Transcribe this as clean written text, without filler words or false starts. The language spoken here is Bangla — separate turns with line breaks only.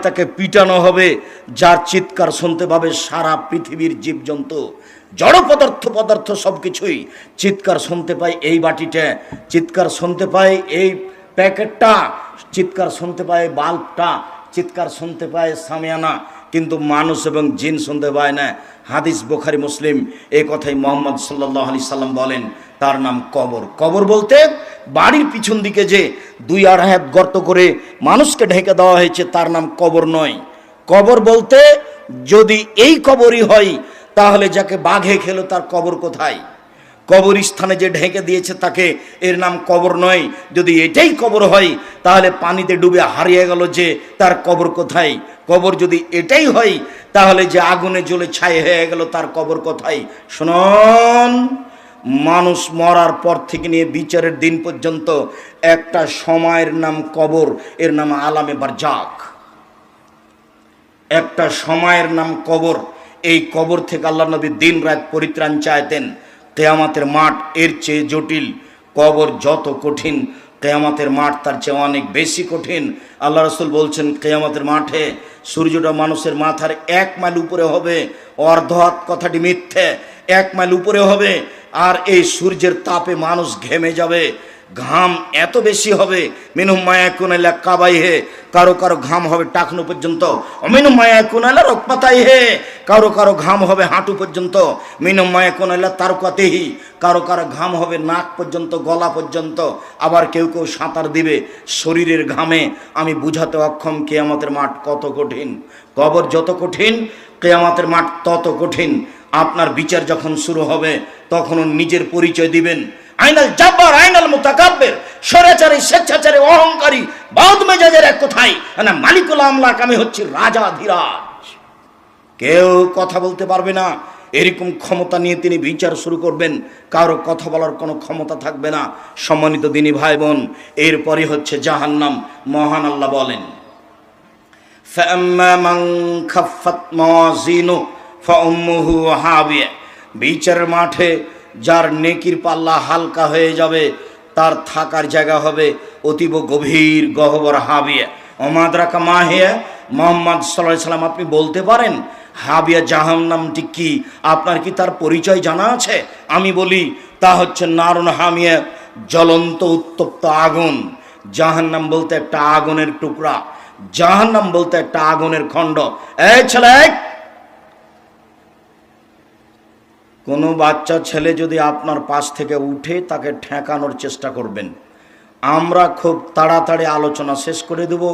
তাকে পিটানো হবে, যার চিৎকার শুনতে পাবে সারা পৃথিবীর জীবজন্তু, জড় পদার্থ সবকিছুই চিৎকার শুনতে পায় এই বাটিটা, চিৎকার শুনতে পায় এই প্যাকেটটা, চিৎকার শুনতে পায় বাল্বটা, চিৎকার শুনতে পায় সামিয়ানা, কিন্তু মানুষ এবং জিন শুনতে পায় না। হাদিস বুখারী মুসলিম, এই কথাই মুহাম্মদ সাল্লাল্লাহু আলাইহি সাল্লাম বলেন, তার নাম কবর। কবর বলতে বাড়ির পিছন দিকে যে 2-2.5 হাত গর্ত করে মানুষকে ঢেকে দেওয়া হয়েছে তার নাম কবর নয়। কবর বলতে যদি এই কবরই হয় তাহলে যাকে বাঘে খেলো তার কবর কোথায়? কবরস্থানে যে ঢেকে দিয়েছে তাকে, এর নাম কবর নয়। যদি এটাই কবর হয় তাহলে পানিতে ডুবে হারিয়ে গেল যে, তার কবর কোথায়? কবর যদি এটাই হয় তাহলে যে আগুনে জ্বলে ছাই হয়ে গেল তার কবর কোথায়? শুনুন, মানুষ মরার পর থেকে নিয়ে বিচারের দিন পর্যন্ত একটা সময়ের নাম কবর, এর নাম আলামে বারজাক। একটা সময়ের নাম কবর। এই কবর থেকে আল্লাহ নবী দিন রাত পরিত্রাণ চাইতেন। কিয়ামতের মাঠ এর চেয়ে জটিল, কবর যত কঠিন কিয়ামতের মাঠ তার চেয়ে অনেক বেশি কঠিন। আল্লাহ রাসূল বলছেন, কিয়ামতের মাঠে সূর্যটা মানুষের মাথার 1 মাইল উপরে হবে। অর্ধ হাত কথাটি মিথ্যে, 1 মাইল উপরে হবে। আর এই সূর্যের তাপে মানুষ ঘেমে যাবে, ঘাম এত বেশি হবে, মিনহুম মায়াকুন আলা কাবাইহে, কারো কারো ঘাম হবে টাকনু পর্যন্ত, মিনহুম মায়াকুন আলা রকবাতাইহে, কারো কারো ঘাম হবে হাঁটু পর্যন্ত, মিনহুম মায়াকুন আলা তারকাতিহি, কারো কারো ঘাম হবে নাক পর্যন্ত, গলা পর্যন্ত। আবার কেউ কেউ সাঁতার দিবে শরীরের ঘামে। আমি বুঝাতে অক্ষম কিয়ামতের মাঠ কত কঠিন। কবর যত কঠিন কিয়ামতের মাঠ তত কঠিন। আপনার বিচার যখন শুরু হবে তখন নিজের পরিচয় দিবেন। আইনাল জাব্বার আইনাল মুতাকাব্বির, স্বৈরাচারী, স্বেচ্ছাচারী, অহংকারী, বাউদ মেজাজের এক কথাই না মালিকুল আমলাক, আমি হচ্ছি রাজা ধীরাজ। কেউ কথা বলতে পারবে না। এরকম ক্ষমতা নিয়ে তিনি বিচার শুরু করবেন, কারো কথা বলার কোনো ক্ষমতা থাকবে না। সম্মানিত দিনী ভাই বোন, এরপরই হচ্ছে জাহান্নাম। মহান আল্লাহ বলেন, ফাআম্মা মান খাফফাত মাওয়াজিনুহু ফাউম্মুহু হাবিয়া, বিচারের মাঠে যার নেকির পাল্লা হালকা হয়ে যাবে তার থাকার জায়গা হবে অতীব গভীর গহ্বর হাবিয়া। ওমাদরাকা মাহিয়া, মুহাম্মদ সাল্লাল্লাহু আলাইহি সাল্লাম আপনি বলতে পারেন হাবিয়া জাহান্নামটি কি? আপনার কি তার পরিচয় জানা আছে? আমি বলি, তা হচ্ছে নারুন হামিয়া, জ্বলন্ত উত্তপ্ত আগুন। জাহান্নাম বলতে একটা আগুনের টুকরা, জাহান্নাম বলতে একটা আগুনের খণ্ড। এই ছেলে, কোনো বাচ্চা ছেলে যদি আপনার পাশ থেকে উঠে তাকে ঠেকানোর চেষ্টা করবেন। আমরা খুব তাড়াতাড়ি আলোচনা শেষ করে দেব।